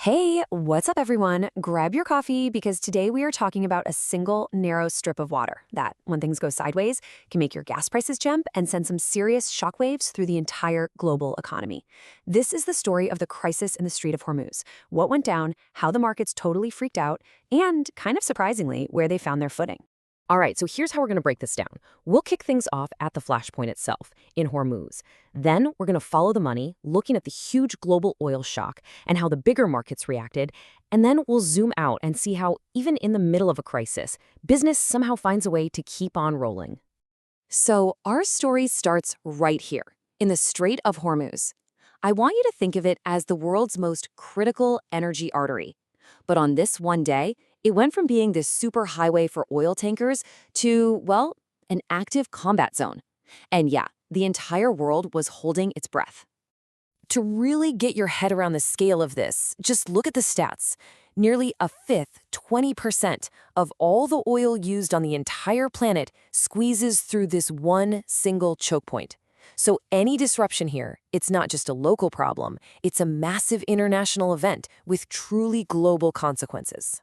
Hey, what's up, everyone? Grab your coffee because today we are talking about a single narrow strip of water that, when things go sideways, can make your gas prices jump and send some serious shockwaves through the entire global economy. This is the story of the crisis in the Strait of Hormuz, what went down, how the markets totally freaked out, and, kind of surprisingly, where they found their footing. All right, so here's how we're going to break this down. We'll kick things off at the flashpoint itself, in Hormuz. Then we're going to follow the money, looking at the huge global oil shock and how the bigger markets reacted. And then we'll zoom out and see how, even in the middle of a crisis, business somehow finds a way to keep on rolling. So, our story starts right here, in the Strait of Hormuz. I want you to think of it as the world's most critical energy artery. But on this one day, it went from being this super highway for oil tankers to, well, an active combat zone. And yeah, the entire world was holding its breath. To really get your head around the scale of this, just look at the stats. Nearly a fifth, 20%, of all the oil used on the entire planet squeezes through this one single choke point. So any disruption here, it's not just a local problem, it's a massive international event with truly global consequences.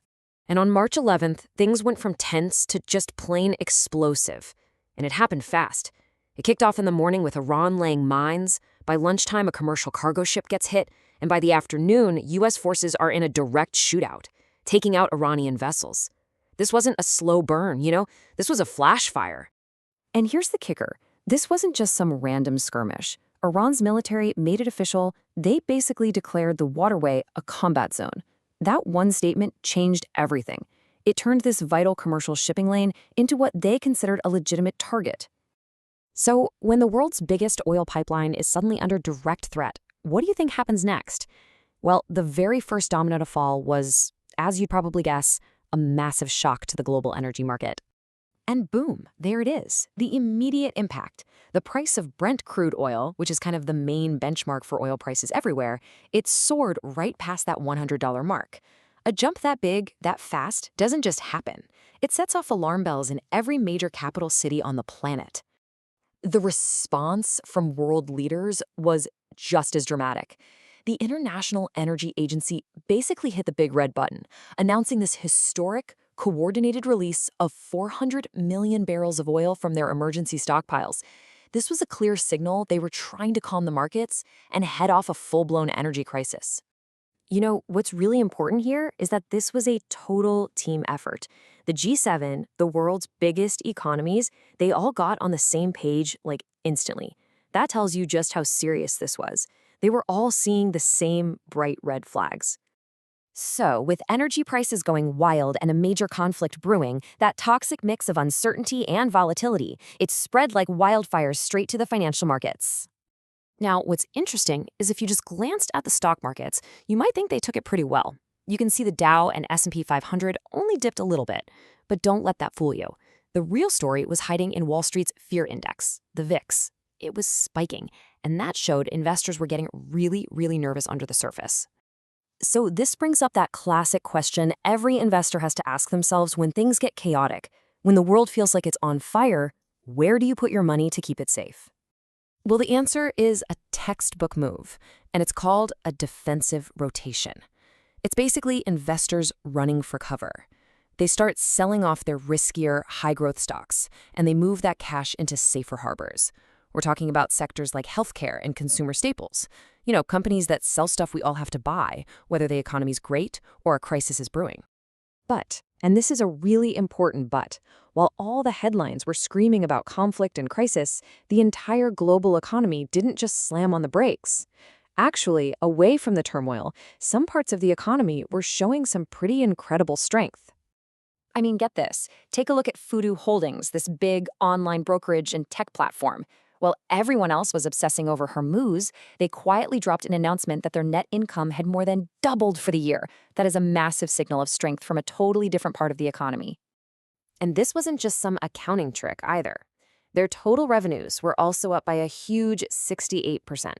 And on March 11th, things went from tense to just plain explosive. And it happened fast. It kicked off in the morning with Iran laying mines. By lunchtime, a commercial cargo ship gets hit. And by the afternoon, U.S. forces are in a direct shootout, taking out Iranian vessels. This wasn't a slow burn, this was a flash fire. And here's the kicker. This wasn't just some random skirmish. Iran's military made it official. They basically declared the waterway a combat zone. That one statement changed everything. It turned this vital commercial shipping lane into what they considered a legitimate target. So, when the world's biggest oil pipeline is suddenly under direct threat, what do you think happens next? Well, the very first domino to fall was, as you'd probably guess, a massive shock to the global energy market. And boom, there it is, the immediate impact. The price of Brent crude oil, which is kind of the main benchmark for oil prices everywhere, it soared right past that $100 mark. A jump that big, that fast, doesn't just happen. It sets off alarm bells in every major capital city on the planet. The response from world leaders was just as dramatic. The International Energy Agency basically hit the big red button, announcing this historic, coordinated release of 400 million barrels of oil from their emergency stockpiles. This was a clear signal they were trying to calm the markets and head off a full-blown energy crisis. What's really important here is that this was a total team effort. The G7, the world's biggest economies, they all got on the same page, instantly. That tells you just how serious this was. They were all seeing the same bright red flags. So, with energy prices going wild and a major conflict brewing, that toxic mix of uncertainty and volatility, it spread like wildfires straight to the financial markets. Now, what's interesting is if you just glanced at the stock markets, you might think they took it pretty well. You can see the Dow and S&P 500 only dipped a little bit, but don't let that fool you. The real story was hiding in Wall Street's fear index, the VIX. It was spiking, and that showed investors were getting really, really nervous under the surface. So this brings up that classic question every investor has to ask themselves when things get chaotic. When the world feels like it's on fire, where do you put your money to keep it safe? Well, the answer is a textbook move, and it's called a defensive rotation. It's basically investors running for cover. They start selling off their riskier, high-growth stocks, and they move that cash into safer harbors. We're talking about sectors like healthcare and consumer staples. Companies that sell stuff we all have to buy, whether the economy's great or a crisis is brewing. But, and this is a really important but, while all the headlines were screaming about conflict and crisis, the entire global economy didn't just slam on the brakes. Actually, away from the turmoil, some parts of the economy were showing some pretty incredible strength. I mean, get this. Take a look at Fudu Holdings, this big online brokerage and tech platform. While everyone else was obsessing over Hormuz, they quietly dropped an announcement that their net income had more than doubled for the year. That is a massive signal of strength from a totally different part of the economy. And this wasn't just some accounting trick either. Their total revenues were also up by a huge 68%.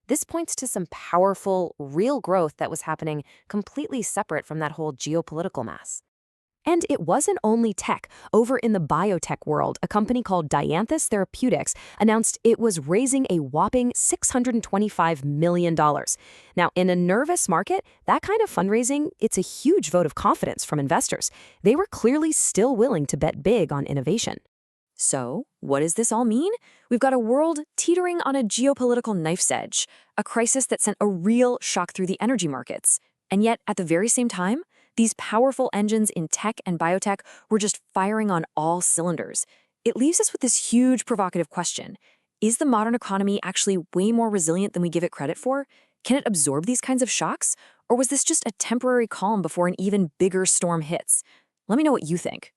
This points to some powerful, real growth that was happening completely separate from that whole geopolitical mess. And it wasn't only tech. Over in the biotech world, a company called Dianthus Therapeutics announced it was raising a whopping $625 million. Now, in a nervous market, that kind of fundraising, it's a huge vote of confidence from investors. They were clearly still willing to bet big on innovation. So, what does this all mean? We've got a world teetering on a geopolitical knife's edge, a crisis that sent a real shock through the energy markets. And yet, at the very same time, these powerful engines in tech and biotech were just firing on all cylinders. It leaves us with this huge provocative question. Is the modern economy actually way more resilient than we give it credit for? Can it absorb these kinds of shocks? Or was this just a temporary calm before an even bigger storm hits? Let me know what you think.